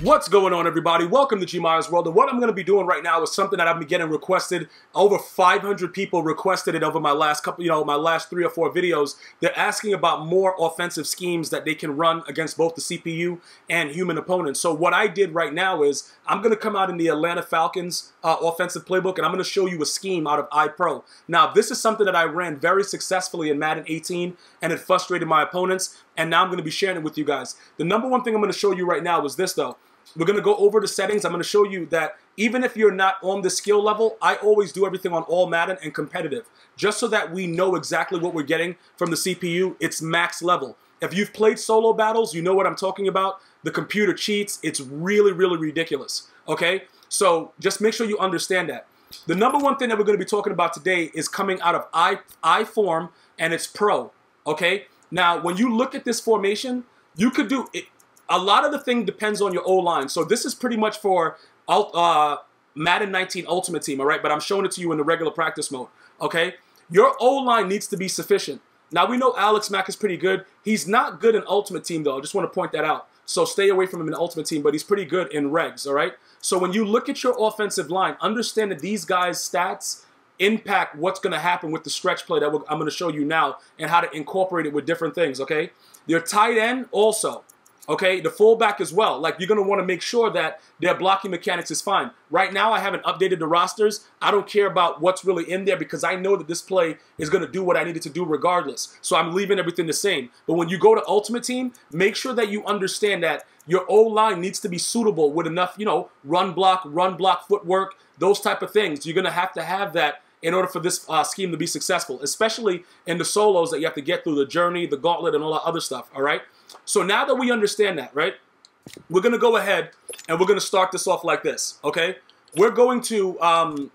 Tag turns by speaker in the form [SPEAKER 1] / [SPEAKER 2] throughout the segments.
[SPEAKER 1] What's going on, everybody? Welcome to GmiasWorld. And what I'm going to be doing right now is something that I've been getting requested. Over 500 people requested it over my last couple, my last 3 or 4 videos. They're asking about more offensive schemes that they can run against both the CPU and human opponents. So what I did right now is I'm going to come out in the Atlanta Falcons Offensive Playbook, and I'm going to show you a scheme out of iPro. Now, this is something that I ran very successfully in Madden 18, and it frustrated my opponents, and now I'm going to be sharing it with you guys. The number one thing I'm going to show you right now is this, though. We're going to go over the settings. I'm going to show you that even if you're not on the skill level, I always do everything on all Madden and competitive, just so that we know exactly what we're getting from the CPU. It's max level. If you've played solo battles, you know what I'm talking about. The computer cheats. It's really, really ridiculous. Okay? So just make sure you understand that. The number one thing that we're going to be talking about today is coming out of I form, and it's pro. Okay? Now, when you look at this formation, you could do it. A lot of the thing depends on your O-line. So this is pretty much for Madden 19 Ultimate Team, all right? But I'm showing it to you in the regular practice mode, okay? Your O-line needs to be sufficient. Now, we know Alex Mack is pretty good. He's not good in Ultimate Team, though. I just want to point that out. So stay away from him in Ultimate Team, but he's pretty good in regs, all right? So when you look at your offensive line, understand that these guys' stats impact what's going to happen with the stretch play that I'm going to show you now and how to incorporate it with different things, okay? Your tight end also. Okay, the fullback as well. Like, you're going to want to make sure that their blocking mechanics is fine. Right now, I haven't updated the rosters. I don't care about what's really in there because I know that this play is going to do what I need it to do regardless. So I'm leaving everything the same. But when you go to Ultimate Team, make sure that you understand that your O-line needs to be suitable with enough, run block footwork, those type of things. You're going to have that in order for this scheme to be successful, especially in the solos that you have to get through the journey, the gauntlet, and all that other stuff, all right? So now that we understand that, right, we're going to go ahead and we're going to start this off like this, okay? We're going to,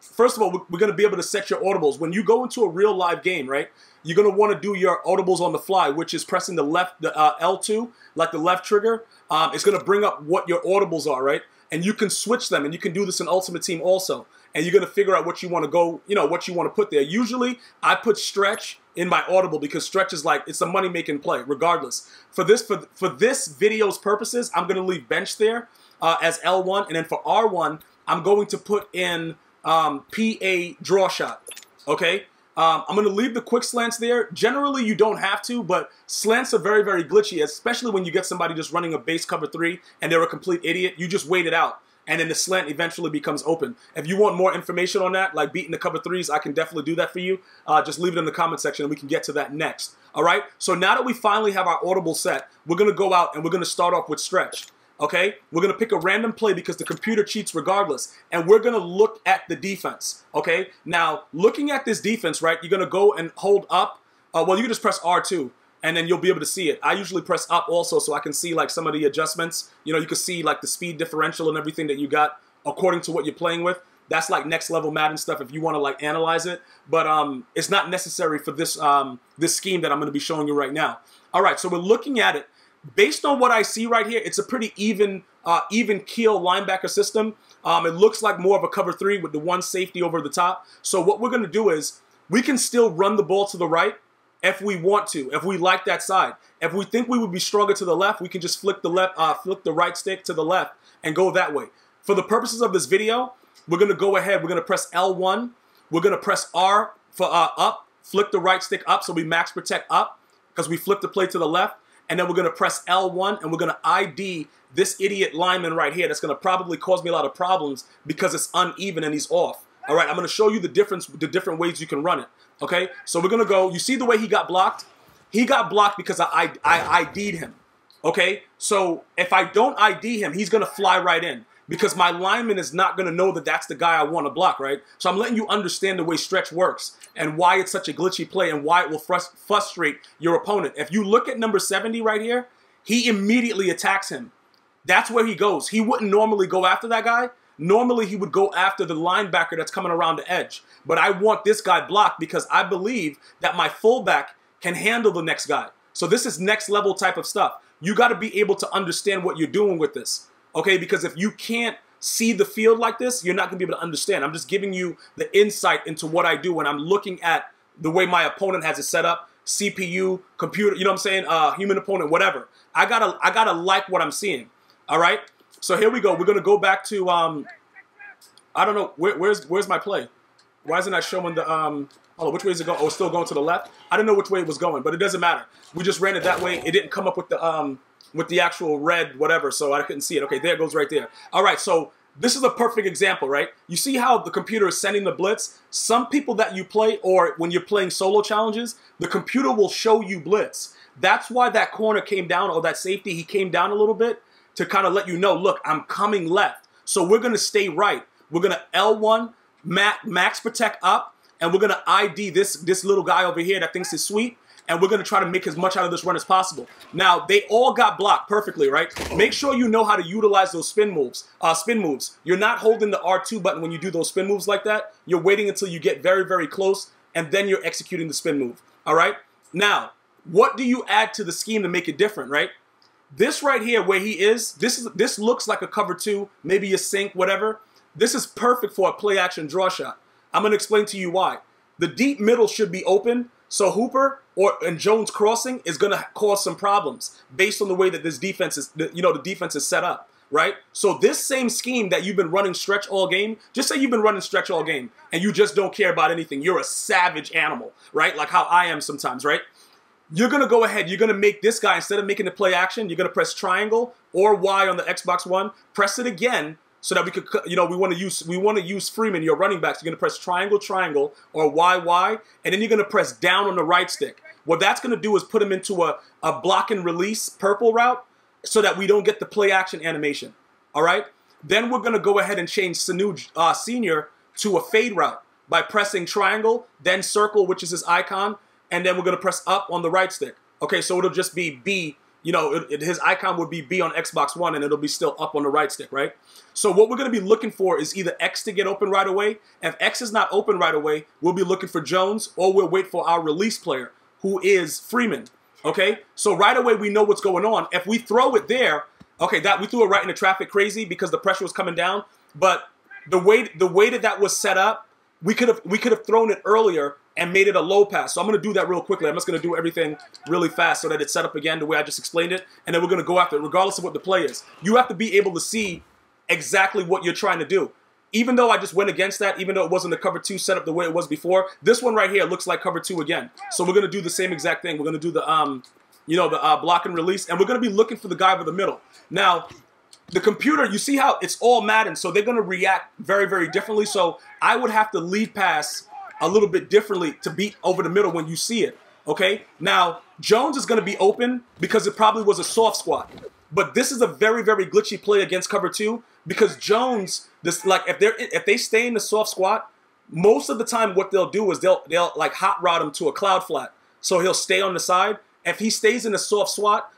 [SPEAKER 1] first of all, we're going to be able to set your audibles. When you go into a real live game, right, you're going to want to do your audibles on the fly, which is pressing the left, the L2, like the left trigger. It's going to bring up what your audibles are, right? And you can switch them, and you can do this in Ultimate Team also. And you're going to figure out what you want to go, what you want to put there. Usually, I put stretch in my audible because stretch is like, it's a money-making play, regardless. For this video's purposes, I'm going to leave bench there as L1. And then for R1, I'm going to put in PA draw shot, okay? I'm going to leave the quick slants there. Generally, you don't have to, but slants are very, very glitchy, especially when you get somebody just running a base cover 3 and they're a complete idiot. You just wait it out, and then the slant eventually becomes open. If you want more information on that, like beating the cover 3s, I can definitely do that for you. Just leave it in the comment section, and we can get to that next. All right? So now that we finally have our audible set, we're going to go out, and we're going to start off with stretch. Okay, we're going to pick a random play because the computer cheats regardless, and we're going to look at the defense. Okay, now looking at this defense, right, you're going to go and hold up. Well, you can just press R2, and then you'll be able to see it. I usually press up also so I can see like some of the adjustments. You can see like the speed differential and everything that you got according to what you're playing with. That's like next level Madden stuff if you want to like analyze it, but it's not necessary for this this scheme that I'm going to be showing you right now. All right, so we're looking at it. Based on what I see right here, it's a pretty even keel linebacker system. It looks like more of a cover 3 with the one safety over the top. So what we're going to do is we can still run the ball to the right if we want to, if we like that side. If we think we would be stronger to the left, we can just flick the right stick to the left and go that way. For the purposes of this video, we're going to go ahead. We're going to press L1. We're going to press R for up, flick the right stick up so we max protect up because we flip the play to the left. And then we're going to press L1, and we're going to ID this idiot lineman right here that's going to probably cause me a lot of problems because it's uneven and he's off. All right, I'm going to show you the different ways you can run it. Okay, so we're going to go. You see the way he got blocked? He got blocked because I ID'd him. Okay, so if I don't ID him, he's going to fly right in because my lineman is not going to know that that's the guy I want to block, right? So I'm letting you understand the way stretch works and why it's such a glitchy play and why it will frustrate your opponent. If you look at number 70 right here, he immediately attacks him. That's where he goes. He wouldn't normally go after that guy. Normally, he would go after the linebacker that's coming around the edge. But I want this guy blocked because I believe that my fullback can handle the next guy. So this is next level type of stuff. You got to be able to understand what you're doing with this. Okay, because if you can't see the field like this, you're not going to be able to understand. I'm just giving you the insight into what I do when I'm looking at the way my opponent has it set up, CPU, computer, you know what I'm saying, human opponent, whatever. I gotta like what I'm seeing, all right? So here we go. We're gonna go back to I don't know where's my play. Why isn't that showing the oh, which way is it going? Oh, it's still going to the left. I didn't know which way it was going, but it doesn't matter. We just ran it that way. It didn't come up with the actual red whatever, so I couldn't see it. Okay, there it goes right there. All right, so this is a perfect example, right? You see how the computer is sending the blitz? Some people that you play, or when you're playing solo challenges, the computer will show you blitz. That's why that corner came down, or that safety, he came down a little bit to kind of let you know, look, I'm coming left. So we're going to stay right. We're going to L1, max protect up, and we're going to ID this little guy over here that thinks it's sweet, and we're going to try to make as much out of this run as possible. Now, they all got blocked perfectly, right? Make sure you know how to utilize those spin moves. You're not holding the R2 button when you do those spin moves like that. You're waiting until you get very, very close, and then you're executing the spin move, all right? Now, what do you add to the scheme to make it different, right? This right here where he is, this looks like a cover 2, maybe a sink, whatever. This is perfect for a play action draw shot. I'm going to explain to you why. The deep middle should be open, so Hooper and Jones crossing is going to cause some problems based on the way that this defense is, the defense is set up, right? So this same scheme that you've been running stretch all game, just say you've been running stretch all game and you just don't care about anything. You're a savage animal, right? Like how I am sometimes, right? You're going to go ahead, you're going to make this guy, instead of making the play action, you're going to press triangle or Y on the Xbox One, press it again so that we could, we want to use Freeman, your running backs. You're going to press triangle, or Y, and then you're going to press down on the right stick. What that's going to do is put him into a block and release purple route so that we don't get the play action animation, all right? Then we're going to go ahead and change Sanu Senior to a fade route by pressing triangle, then circle, which is his icon, and then we're going to press up on the right stick. Okay, so it'll just be B. His icon would be B on Xbox One, and it'll be still up on the right stick, right? So what we're going to be looking for is either X to get open right away. If X is not open right away, we'll be looking for Jones, or we'll wait for our release player, who is Freeman, okay? So right away, we know what's going on. If we throw it there, okay, we threw it right into traffic crazy because the pressure was coming down, but the way that was set up, we could have thrown it earlier and made it a low pass. So I'm going to do that real quickly. I'm just going to do everything really fast so that it's set up again the way I just explained it, and then we're going to go after it regardless of what the play is. You have to be able to see exactly what you're trying to do. Even though I just went against that, even though it wasn't the cover 2 setup the way it was before, this one right here looks like cover 2 again. So we're going to do the same exact thing. We're going to do the block and release, and we're going to be looking for the guy over the middle. Now, the computer, you see how it's all Madden, so they're going to react very, very differently. So I would have to lead pass a little bit differently to beat over the middle when you see it, okay? Now, Jones is going to be open because it probably was a soft squat. But this is a very, very glitchy play against cover 2 because Jones, if they stay in the soft squat, most of the time what they'll do is they'll like hot rod him to a cloud flat. So he'll stay on the side. If he stays in a soft squat,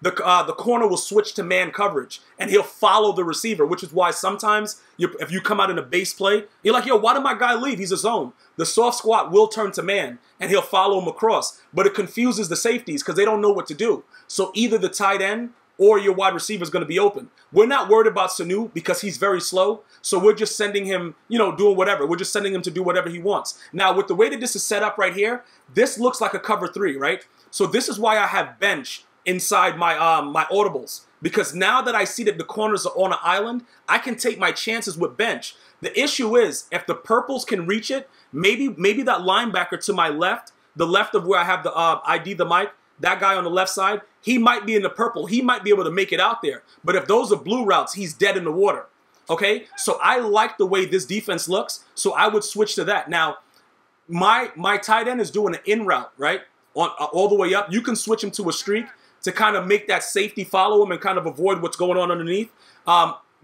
[SPEAKER 1] the corner will switch to man coverage, and he'll follow the receiver, which is why sometimes if you come out in a base play, you're like, yo, why did my guy leave? He's a zone. The soft squat will turn to man, and he'll follow him across, but it confuses the safeties because they don't know what to do. So either the tight end or your wide receiver is going to be open. We're not worried about Sanu because he's very slow, so we're just sending him, doing whatever. We're just sending him to do whatever he wants. Now, with the way that this is set up right here, this looks like a cover 3, right? So this is why I have bench inside my my audibles, because now that I see that the corners are on an island, I can take my chances with bench. The issue is if the purples can reach it, maybe that linebacker to my left, the left of where I have the ID the mic, that guy on the left side, he might be in the purple. He might be able to make it out there. But if those are blue routes, he's dead in the water. Okay, so I like the way this defense looks, so I would switch to that. Now, my tight end is doing an in route, right, all the way up. You can switch him to a streak to kind of make that safety follow him and kind of avoid what's going on underneath.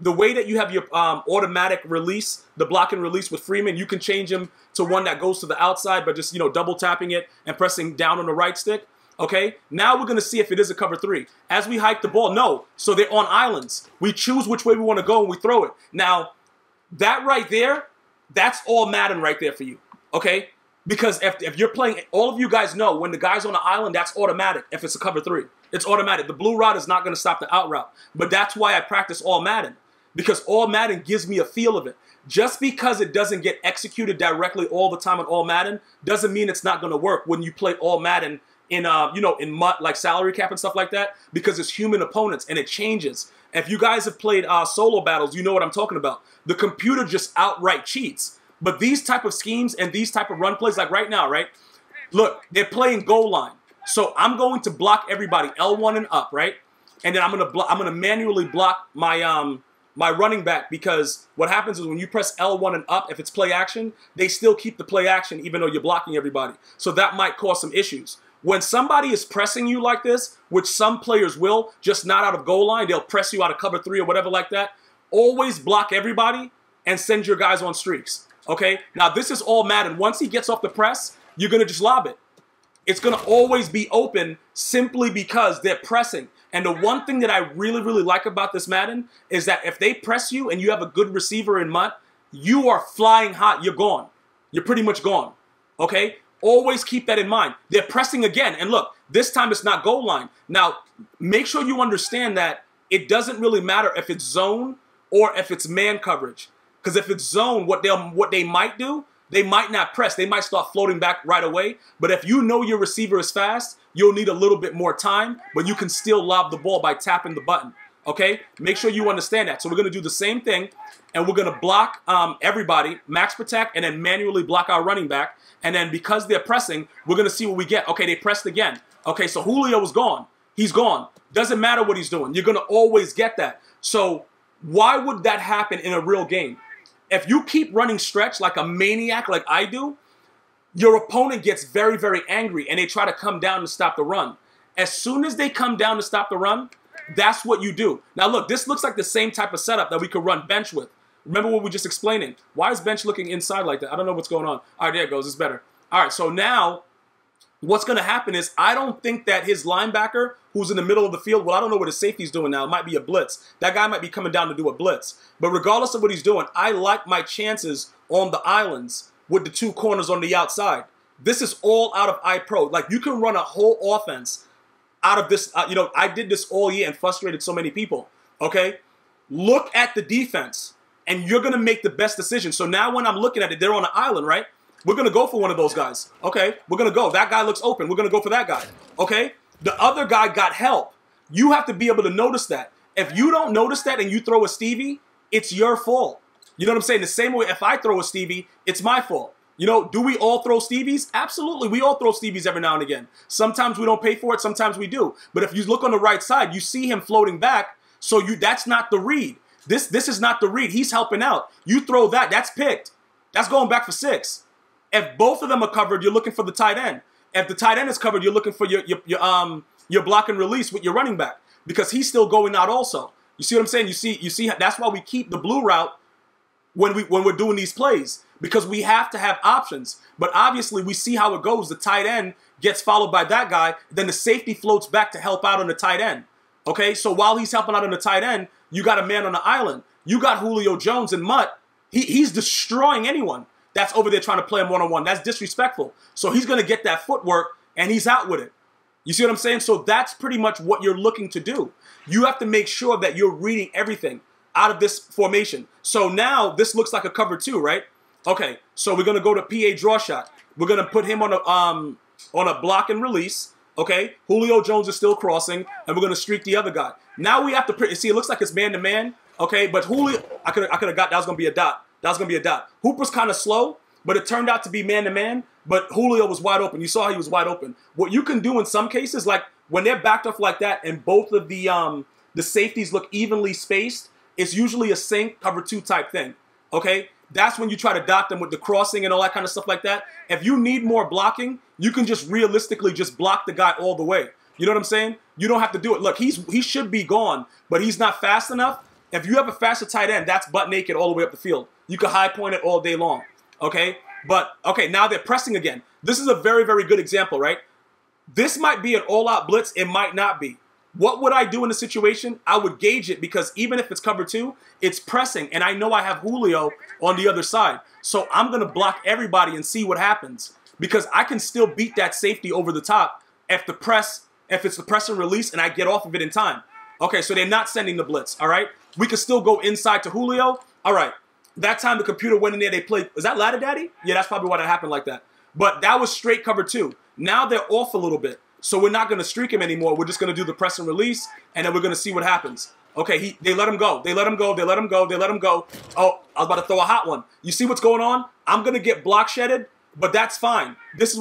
[SPEAKER 1] The way that you have your automatic release, the block and release with Freeman, you can change him to one that goes to the outside by just, double tapping it and pressing down on the right stick. Okay, now we're going to see if it is a cover 3. As we hike the ball, no. So they're on islands. We choose which way we want to go and we throw it. Now, that right there, that's all Madden right there for you. Okay? Because if you're playing, all of you guys know when the guy's on the island, that's automatic if it's a cover 3. It's automatic. The blue route is not going to stop the out route. But that's why I practice all Madden. Because all Madden gives me a feel of it. Just because it doesn't get executed directly all the time on all Madden doesn't mean it's not going to work when you play all Madden you know, in MUT, like salary cap and stuff like that, because it's human opponents and it changes. If you guys have played solo battles, you know what I'm talking about. The computer just outright cheats. But these type of schemes and these type of run plays, like right now, right? Look, they're playing goal line. So I'm going to block everybody L1 and up, right? And then I'm gonna manually block my my running back, because what happens is when you press L1 and up, if it's play action, they still keep the play action even though you're blocking everybody. So that might cause some issues. When somebody is pressing you like this, which some players will, just not out of goal line, they'll press you out of cover 3 or whatever like that, always block everybody and send your guys on streaks, okay? Now, this is all Madden. Once he gets off the press, you're going to just lob it. It's going to always be open simply because they're pressing. And the one thing that I really, really like about this Madden is that if they press you and you have a good receiver in MUT, you are flying hot. You're gone. You're pretty much gone, okay? Always keep that in mind. They're pressing again. And look, this time it's not goal line. Now, make sure you understand that it doesn't really matter if it's zone or if it's man coverage. Because if it's zone, what they might do, they might not press. They might start floating back right away. But if you know your receiver is fast, you'll need a little bit more time, but you can still lob the ball by tapping the button. Okay? Make sure you understand that. So we're going to do the same thing, and we're going to block everybody, max protect, and then manually block our running back. And then because they're pressing, we're going to see what we get. Okay, they pressed again. Okay, so Julio is gone. He's gone. Doesn't matter what he's doing. You're going to always get that. So why would that happen in a real game? If you keep running stretch like a maniac like I do, your opponent gets very, very angry, and they try to come down to stop the run. As soon as they come down to stop the run, that's what you do. Now, look, this looks like the same type of setup that we could run bench with. Remember what we just explaining. Why is bench looking inside like that? I don't know what's going on. All right, there it goes. It's better. All right, so now what's going to happen is I don't think that his linebacker, who's in the middle of the field, well, I don't know what his safety's doing now. It might be a blitz. That guy might be coming down to do a blitz. But regardless of what he's doing, I like my chances on the islands with the 2 corners on the outside. This is all out of iPro. Like, you can run a whole offense out of this. You know, I did this all year and frustrated so many people, okay? Look at the defense, and you're going to make the best decision. So now when I'm looking at it, they're on an island, right? We're going to go for one of those guys, okay? We're going to go. That guy looks open. We're going to go for that guy, okay? The other guy got help. You have to be able to notice that. If you don't notice that and you throw a Stevie, it's your fault. You know what I'm saying? The same way if I throw a Stevie, it's my fault. You know, do we all throw Stevies? Absolutely. We all throw Stevies every now and again. Sometimes we don't pay for it. Sometimes we do. But if you look on the right side, you see him floating back. So that's not the read. This is not the read. He's helping out. You throw that. That's picked. That's going back for 6. If both of them are covered, you're looking for the tight end. If the tight end is covered, you're looking for your block and release with your running back, because he's still going out also. You see what I'm saying? You see. That's why we keep the blue route when we're doing these plays, because we have to have options. But obviously, we see how it goes. The tight end gets followed by that guy. Then the safety floats back to help out on the tight end. Okay, so while he's helping out on the tight end, you got a man on the island. You got Julio Jones and Mutt. He's destroying anyone that's over there trying to play him one-on-one. That's disrespectful. So he's going to get that footwork, and he's out with it. You see what I'm saying? So that's pretty much what you're looking to do. You have to make sure that you're reading everything out of this formation. So now this looks like a cover 2, right? Okay, so we're going to go to PA draw shot. We're going to put him on a block and release. Okay, Julio Jones is still crossing, and we're going to streak the other guy. Now we have to see. It looks like it's man-to-man. Okay, but Julio, I could have got that was going to be a dot. That was going to be a dot. Hooper's kind of slow, but it turned out to be man-to-man. But Julio was wide open. You saw he was wide open. What you can do in some cases, like when they're backed off like that, and both of the safeties look evenly spaced, it's usually a sink cover 2 type thing. Okay, that's when you try to dot them with the crossing and all that kind of stuff like that. If you need more blocking, you can just realistically just block the guy all the way. You know what I'm saying? You don't have to do it. Look, he should be gone, but he's not fast enough. If you have a faster tight end, that's butt naked all the way up the field. You can high point it all day long. Okay? But, okay, now they're pressing again. This is a very, very good example, right? This might be an all-out blitz. It might not be. What would I do in the situation? I would gauge it, because even if it's cover 2, it's pressing, and I know I have Julio on the other side. So I'm going to block everybody and see what happens, because I can still beat that safety over the top if it's the press and release and I get off of it in time. Okay, so they're not sending the blitz, all right? We can still go inside to Julio. All right. That time the computer went in there, they played. Was that Ladder Daddy? Yeah, that's probably why that happened like that. But that was straight cover 2. Now they're off a little bit. So we're not going to streak him anymore. We're just going to do the press and release, and then we're going to see what happens. Okay, they let him go. They let him go. They let him go. They let him go. Oh, I was about to throw a hot one. You see what's going on? I'm going to get block shedded, but that's fine.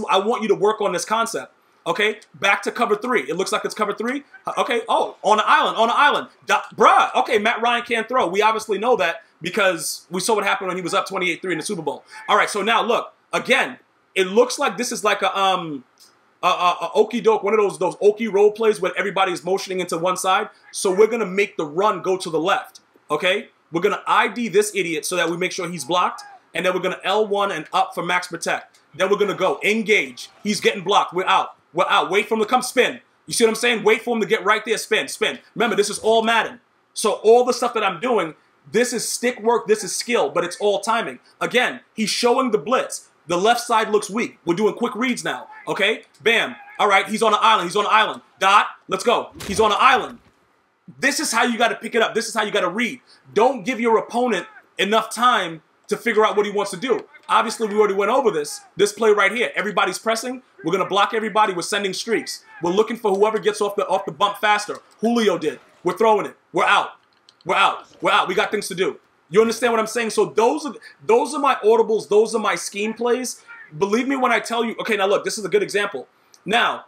[SPEAKER 1] I want you to work on this concept. Okay, back to cover 3. It looks like it's cover 3. Okay, oh, on the island. Bruh, okay, Matt Ryan can't throw. We obviously know that because we saw what happened when he was up 28-3 in the Super Bowl. All right, so now look, again, it looks like this is like a okey doke, one of those okey role plays where everybody is motioning into one side. So we're going to make the run go to the left, okay? We're going to ID this idiot so that we make sure he's blocked, and then we're going to L1 and up for max protect. Then we're going to go engage. He's getting blocked. We're out. We're out. Wait for him to come spin. You see what I'm saying? Wait for him to get right there. Spin, spin. Remember, this is all Madden. So all the stuff that I'm doing, this is stick work, this is skill, but it's all timing. Again, he's showing the blitz. The left side looks weak. We're doing quick reads now, okay? Bam. All right, he's on the island. He's on the island. Dot. Let's go. He's on the island. This is how you got to pick it up. This is how you got to read. Don't give your opponent enough time to figure out what he wants to do. Obviously, we already went over this. This play right here. Everybody's pressing. We're going to block everybody. We're sending streaks. We're looking for whoever gets off the bump faster. Julio did. We're throwing it. We're out. We're out. We're out. We got things to do. You understand what I'm saying? So those are my audibles. Those are my scheme plays. Believe me when I tell you. Okay, now look, this is a good example. Now,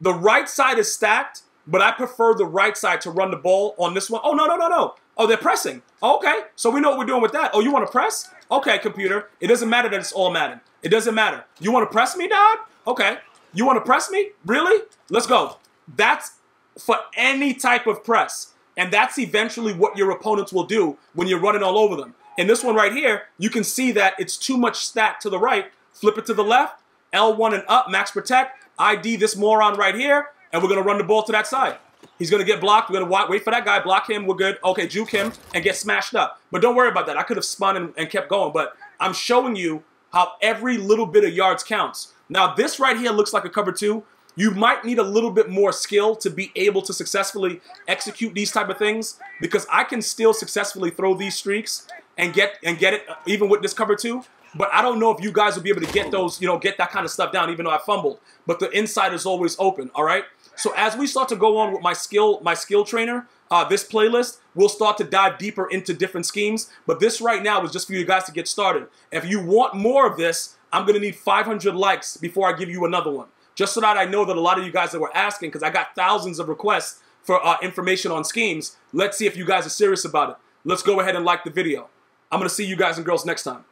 [SPEAKER 1] the right side is stacked, but I prefer the right side to run the ball on this one. Oh, no, no, no, no. Oh, they're pressing. Okay, so we know what we're doing with that. Oh, you want to press? Okay, computer. It doesn't matter that it's all Madden. It doesn't matter. You want to press me, dog? Okay. You want to press me? Really? Let's go. That's for any type of press. And that's eventually what your opponents will do when you're running all over them. In this one right here, you can see that it's too much stack to the right. Flip it to the left. L1 and up, max protect. ID this moron right here. And we're going to run the ball to that side. He's going to get blocked. We're going to wait for that guy. Block him. We're good. Okay, juke him and get smashed up. But don't worry about that. I could have spun and kept going. But I'm showing you how every little bit of yards counts. Now, this right here looks like a cover 2. You might need a little bit more skill to be able to successfully execute these type of things, because I can still successfully throw these streaks and get it even with this cover 2. But I don't know if you guys will be able to get those, get that kind of stuff down, even though I fumbled. But the inside is always open, all right? So as we start to go on with my skill trainer, this playlist, we'll start to dive deeper into different schemes. But this right now is just for you guys to get started. If you want more of this, I'm going to need 500 likes before I give you another one. Just so that I know that a lot of you guys that were asking, because I got thousands of requests for information on schemes. Let's see if you guys are serious about it. Let's go ahead and like the video. I'm going to see you guys and girls next time.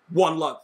[SPEAKER 1] One love.